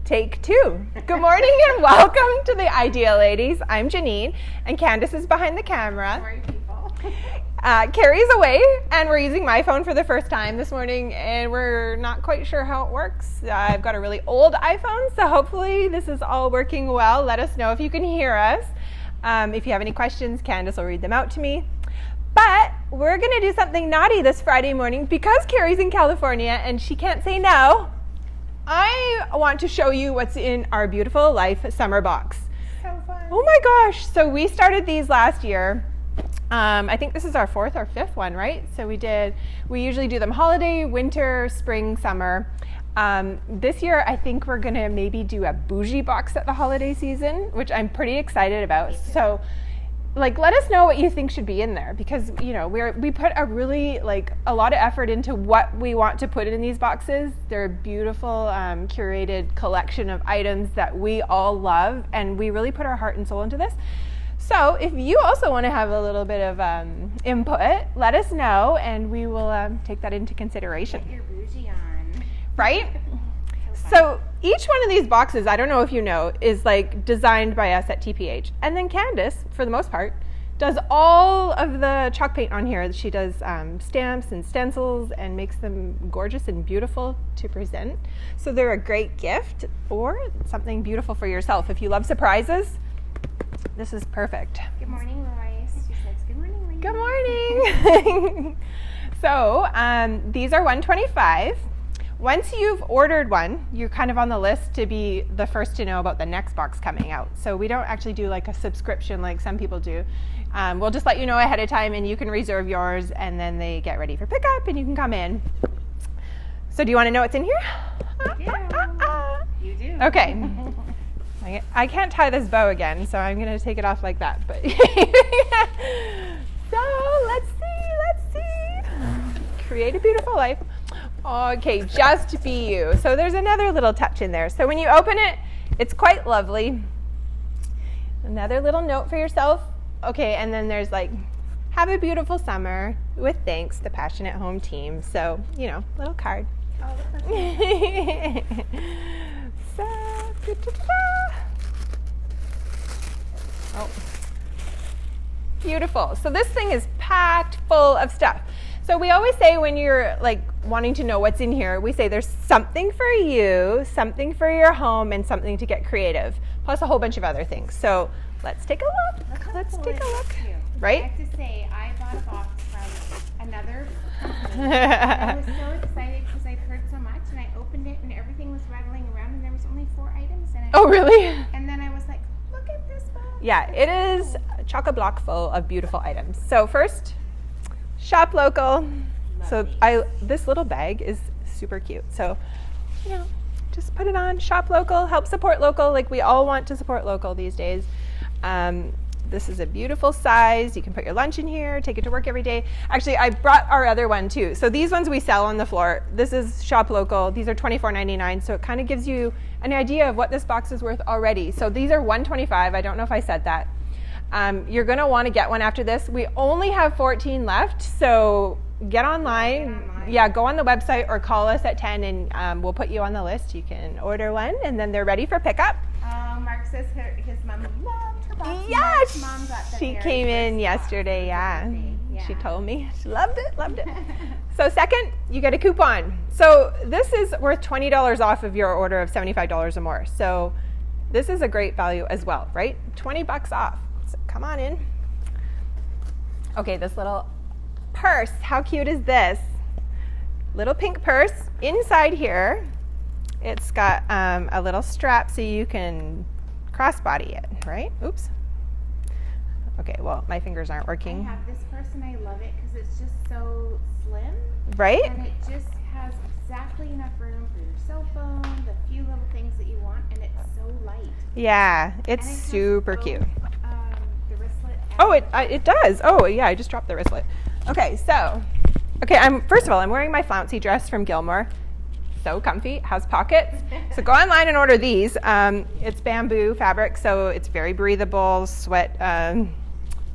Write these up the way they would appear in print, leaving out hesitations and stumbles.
Take two. Good morning and welcome to the Ideal Ladies. I'm Janine and Candace is behind the camera. Sorry, people. Carrie's away and we're using my phone for the first time this morning and we're not quite sure how it works. I've got a really old iPhone, so hopefully this is all working well. Let us know if you can hear us. If you have any questions, Candace will read them out to me. But we're going to do something naughty this Friday morning because Carrie's in California and she can't say no. I want to show you what's in our Beautiful Life summer box. So fun. Oh my gosh. So we started these last year. I think this is our fourth or fifth one, right? So we usually do them holiday, winter, spring, summer. This year, I think we're going to maybe do a bougie box at the holiday season, which I'm pretty excited about. So let us know what you think should be in there because, we put a lot of effort into what we want to put in these boxes. They're a beautiful, curated collection of items that we all love, and we really put our heart and soul into this. So if you also want to have a little bit of input, let us know, and we will take that into consideration. Get your bougie on. Right? So each one of these boxes, I don't know if you know, is designed by us at TPH. And then Candace, for the most part, does all of the chalk paint on here. She does stamps and stencils and makes them gorgeous and beautiful to present. So they're a great gift or something beautiful for yourself. If you love surprises, this is perfect. Good morning, Royce. She says, good morning, ladies. Good morning. So these are $125. Once you've ordered one, you're kind of on the list to be the first to know about the next box coming out. So we don't actually do a subscription like some people do. We'll just let you know ahead of time and you can reserve yours and then they get ready for pickup and you can come in. So do you want to know what's in here? You do. Okay. I can't tie this bow again, so I'm going to take it off like that. But so let's see. Create a beautiful life. Okay, just be you. So there's another little touch in there. So when you open it, it's quite lovely. Another little note for yourself. Okay, and then there's have a beautiful summer with thanks, the Passionate Home Team. So, little card. Oh, that's So, oh, beautiful. So this thing is packed full of stuff. So we always say when you're wanting to know what's in here, we say there's something for you, something for your home, and something to get creative, plus a whole bunch of other things. So let's take a look. Let's take a look. Right? I have to say, I bought a box from another company. I was so excited because I'd heard so much, and I opened it, and everything was rattling around, and there was only 4 items in it. Oh, really? And then I was like, look at this box. Yeah, it is chock-a-block full of beautiful items. So first, shop local. So this little bag is super cute. So, just put it on. Shop local, help support local. We all want to support local these days. This is a beautiful size. You can put your lunch in here, take it to work every day. Actually, I brought our other one too. So these ones we sell on the floor. This is shop local. These are $24.99. So it kind of gives you an idea of what this box is worth already. So these are $125. I don't know if I said that. You're going to want to get one after this. We only have 14 left, so get online. Yeah, go on the website or call us at 10 and we'll put you on the list. You can order one and then they're ready for pickup. Mark says his mom loved her box. Yeah, Mom got the she very came in first yesterday, box. yeah. She told me. She loved it. So second, you get a coupon. So this is worth $20 off of your order of $75 or more. So this is a great value as well, right? $20 off. So come on in. Okay, this little purse. How cute is this? Little pink purse. Inside here, it's got a little strap so you can crossbody it, right? Oops. Okay, well, my fingers aren't working. I have this purse and I love it because it's just so slim. Right? And it just has exactly enough room for your cell phone, the few little things that you want, and it's so light. Yeah, it's And it has super both, cute. The wristlet. Oh, it does. Oh, yeah, I just dropped the wristlet. Okay, so, first of all, I'm wearing my flouncy dress from Gilmore. So comfy, has pockets. So go online and order these. It's bamboo fabric, so it's very breathable, sweat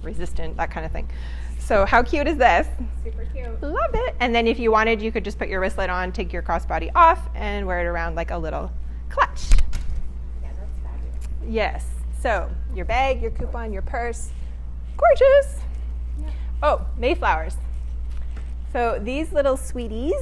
resistant, that kind of thing. So how cute is this? Super cute. Love it. And then if you wanted, you could just put your wristlet on, take your crossbody off, and wear it around like a little clutch. Yes. So your bag, your coupon, your purse. Gorgeous. Yep. Oh, Mayflowers. So these little sweeties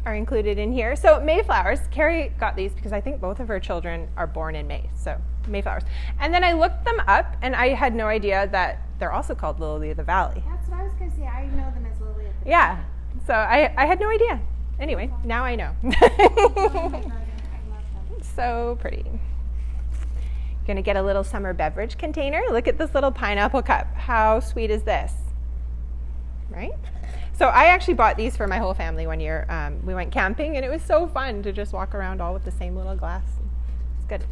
are included in here. So Mayflowers, Carrie got these because I think both of her children are born in May. So Mayflowers. And then I looked them up and I had no idea that they're also called Lily of the Valley. That's what I was going to say. I know them as Lily of the Yeah. So I had no idea. Anyway, now I know. Valley. Oh my garden. I love them. So pretty. Gonna get a little summer beverage container. Look at this little pineapple cup. How sweet is this? Right? So I actually bought these for my whole family one year. We went camping and it was so fun to just walk around all with the same little glass. It's good.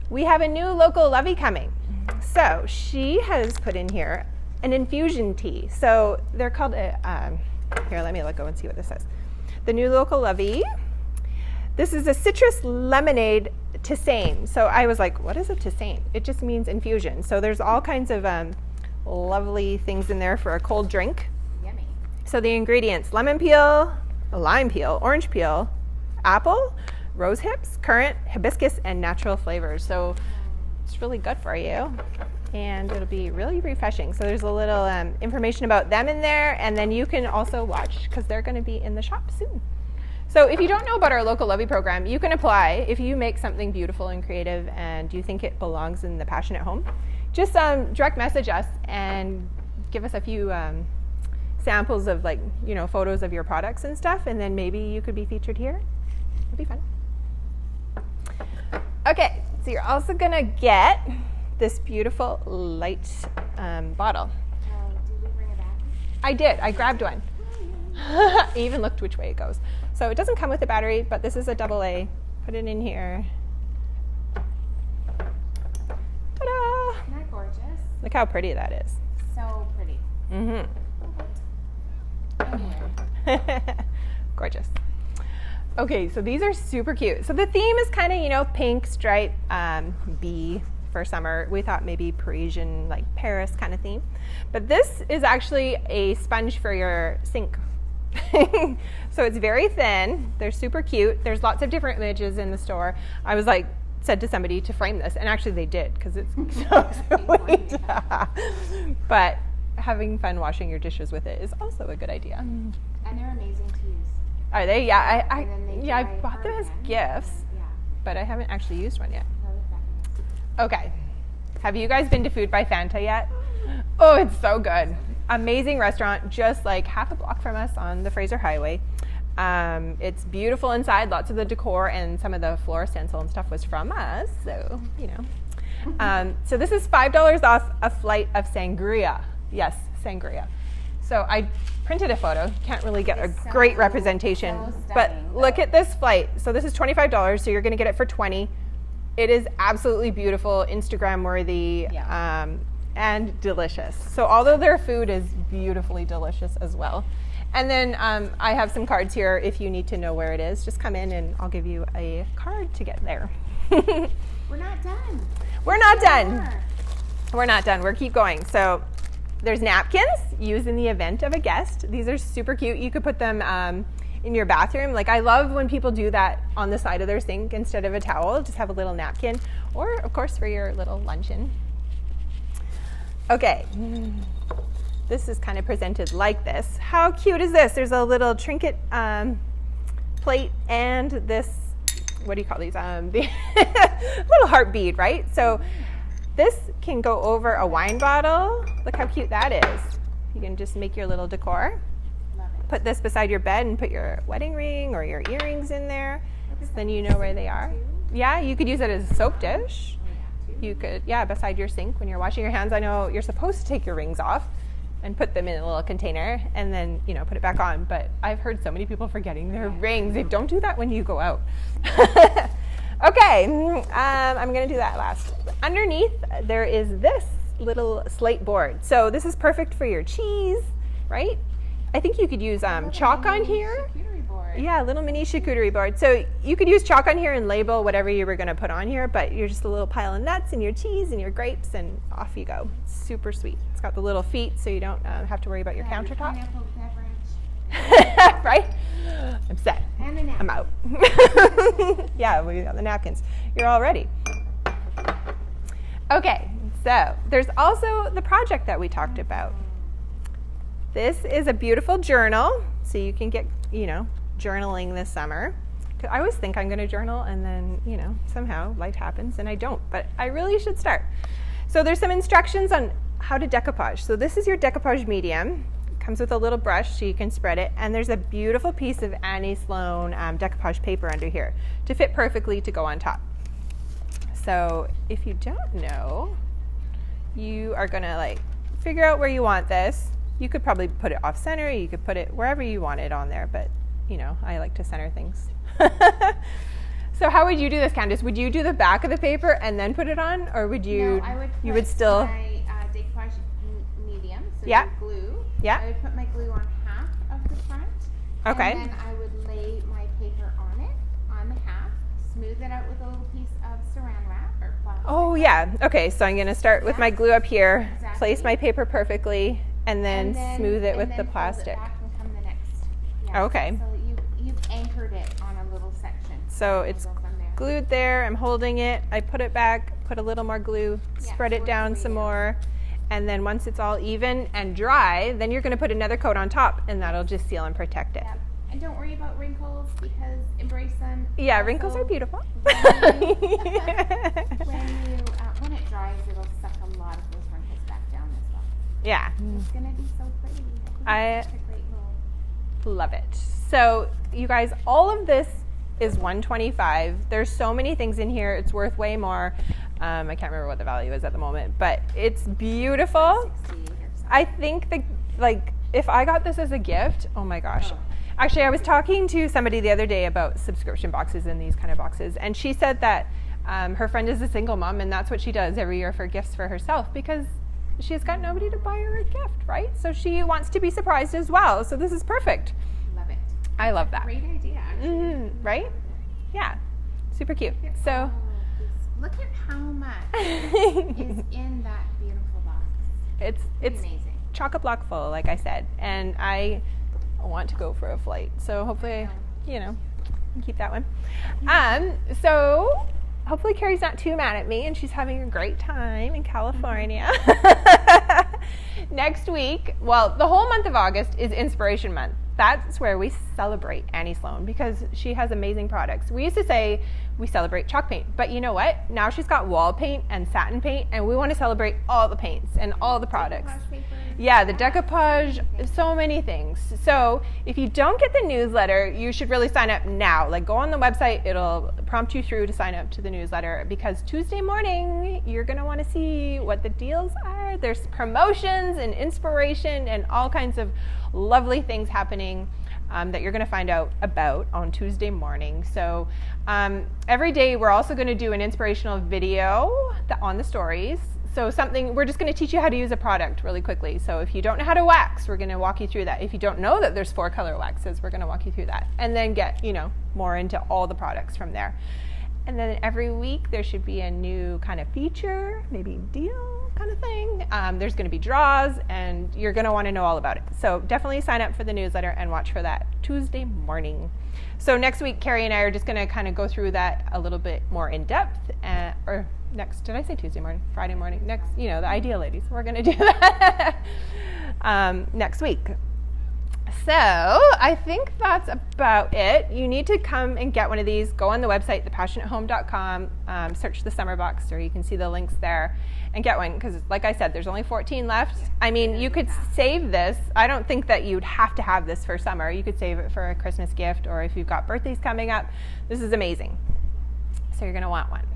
We have a new local lovey coming. So she has put in here an infusion tea. So they're called here, let me go and see what this says. The new local lovey. This is a citrus lemonade tisane. So I was like, what is a tisane? It just means infusion. So there's all kinds of lovely things in there for a cold drink. Yummy. So the ingredients: lemon peel, lime peel, orange peel, apple, rose hips, currant, hibiscus, and natural flavors. So it's really good for you. And it'll be really refreshing. So there's a little information about them in there. And then you can also watch because they're going to be in the shop soon. So if you don't know about our local lovey program, you can apply if you make something beautiful and creative and you think it belongs in the Passionate Home. Just direct message us and give us a few samples of photos of your products and stuff, and then maybe you could be featured here. It'll be fun. Okay, so you're also gonna get this beautiful light bottle. Oh, did we bring it back? I did. I grabbed one. I even looked which way it goes. So it doesn't come with a battery, but this is a AA. Put it in here. Ta-da! Isn't that gorgeous? Look how pretty that is. So pretty. Mm-hmm. Anyway. Gorgeous. Okay, so these are super cute. So the theme is kind of, pink, stripe, bee for summer. We thought maybe Parisian, like Paris kind of theme. But this is actually a sponge for your sink. So it's very thin. They're super cute. There's lots of different images in the store. I was said to somebody to frame this, and actually they did because it's so sweet. But having fun washing your dishes with it is also a good idea. And they're amazing to use. Are they? Yeah, I dry bought them as again. gifts, Yeah. but I haven't actually used one yet. That was back. Okay. Have you guys been to Food by Fanta yet? Oh, it's so good. Amazing restaurant, just like half a block from us on the Fraser Highway. It's beautiful inside, lots of the decor, and some of the floor stencil and stuff was from us, so, So this is $5 off a flight of sangria. Yes, sangria. So I printed a photo. Can't really get a great representation, but look at this flight. So this is $25, so you're going to get it for $20. It is absolutely beautiful, Instagram worthy, and delicious. So although their food is beautifully delicious as well. And then I have some cards here if you need to know where it is. Just come in and I'll give you a card to get there. We're not done. We're not done. We're not done. We're keep going. So there's napkins used in the event of a guest. These are super cute. You could put them in your bathroom. Like, I love when people do that on the side of their sink instead of a towel. Just have a little napkin, or of course for your little luncheon. Okay, this is kind of presented like this. How cute is this? There's a little trinket plate and this, what do you call these? The little heart bead, right? So this can go over a wine bottle. Look how cute that is. You can just make your little decor. Love it. Put this beside your bed and put your wedding ring or your earrings in there. So then you know where they are. Yeah, you could use it as a soap dish. You could, beside your sink when you're washing your hands. I know you're supposed to take your rings off and put them in a little container and then, put it back on. But I've heard so many people forgetting their rings. They don't do that when you go out. Okay, I'm going to do that last. Underneath, there is this little slate board. So this is perfect for your cheese, right? I think you could use chalk on here. Yeah, a little mini charcuterie board. So you could use chalk on here and label whatever you were going to put on here, but you're just a little pile of nuts and your cheese and your grapes, and off you go. It's super sweet. It's got the little feet, so you don't have to worry about your countertop. Pineapple beverage. Right? I'm set. And a napkin. I'm out. Yeah, we got the napkins. You're all ready. Okay, so there's also the project that we talked about. This is a beautiful journal, so you can get, journaling this summer. I always think I'm going to journal and then, somehow life happens and I don't, but I really should start. So there's some instructions on how to decoupage. So this is your decoupage medium. It comes with a little brush so you can spread it, and there's a beautiful piece of Annie Sloan decoupage paper under here to fit perfectly to go on top. So if you don't know, you are going to figure out where you want this. You could probably put it off center, you could put it wherever you want it on there, but I like to center things. So how would you do this, Candace? Would you do the back of the paper and then put it on, or would you? No, I would. You would still. My decoupage medium, so Yeah. glue. Yeah. I would put my glue on half of the front. Okay. And then I would lay my paper on it, on the half, smooth it out with a little piece of saran wrap or plastic. Oh yeah. Okay, so I'm going to start with my glue up here, Exactly. place my paper perfectly, and then smooth it with the plastic. Fold it back and come the next. Yeah. Okay. So you've anchored it on a little section. So And it's we'll go from there. glued there. I'm holding it. I put it back, put a little more glue, Yeah, spread it towards down the some medium. more, and then once it's all even and dry, then you're going to put another coat on top, and that'll just seal and protect it. Yep. And don't worry about wrinkles because embrace them. Yeah, Also, wrinkles are beautiful. When it dries, it'll suck a lot of those wrinkles back down as well. Yeah, It's gonna be so pretty. I It's such a great little. love it. So you guys, all of this is $125. There's so many things in here. It's worth way more. I can't remember what the value is at the moment, but it's beautiful. 60 or something. I think if I got this as a gift, oh my gosh. Actually, I was talking to somebody the other day about subscription boxes and these kind of boxes, and she said that her friend is a single mom, and that's what she does every year for gifts for herself because she's got nobody to buy her a gift, right? So she wants to be surprised as well. So this is perfect. Love it. I love that. Great idea, actually. Right? Yeah. Super cute. So Look at how much is in that beautiful box. it's Amazing. chock-a-block full, like I said, and I want to go for a flight. So hopefully, can keep that one. So hopefully Carrie's not too mad at me and she's having a great time in California. Next week, well, the whole month of August is Inspiration Month. That's where we celebrate Annie Sloan because she has amazing products. We used to say we celebrate chalk paint, but you know what? Now she's got wall paint and satin paint, and we want to celebrate all the paints and all the products. Decoupage paper. Yeah, the decoupage, so many things. So if you don't get the newsletter, you should really sign up now. Go on the website, it'll prompt you through to sign up to the newsletter because Tuesday morning, you're going to want to see what the deals are. There's promotions and inspiration and all kinds of lovely things happening that you're going to find out about on Tuesday morning. So every day, we're also going to do an inspirational video on the stories. So we're just going to teach you how to use a product really quickly. So if you don't know how to wax, we're going to walk you through that. If you don't know that there's 4 color waxes, we're going to walk you through that. And then get, more into all the products from there. And then every week there should be a new kind of feature, maybe deal kind of thing. There's going to be draws and you're going to want to know all about it. So definitely sign up for the newsletter and watch for that Tuesday morning. So next week, Carrie and I are just going to kind of go through that a little bit more in depth. Did I say Tuesday morning? Friday morning? Next, the ideal ladies. We're going to do that next week. So I think that's about it. You need to come and get one of these. Go on the website, thepassionatehome.com, search the summer box, or you can see the links there, and get one. Because like I said, there's only 14 left. I mean, you could save this. I don't think that you'd have to have this for summer. You could save it for a Christmas gift, or if you've got birthdays coming up. This is amazing. So you're going to want one.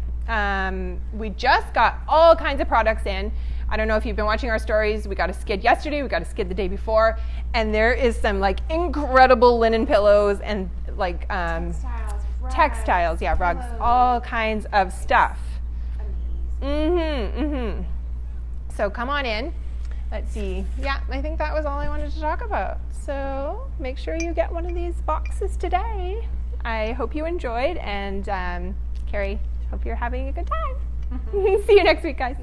We just got all kinds of products in. I don't know if you've been watching our stories. We got a skid yesterday. We got a skid the day before. And there is some incredible linen pillows and textiles, rugs, all kinds of stuff. Amazing. So come on in. Let's see. Yeah, I think that was all I wanted to talk about. So make sure you get one of these boxes today. I hope you enjoyed. And Carrie, hope you're having a good time. See you next week, guys.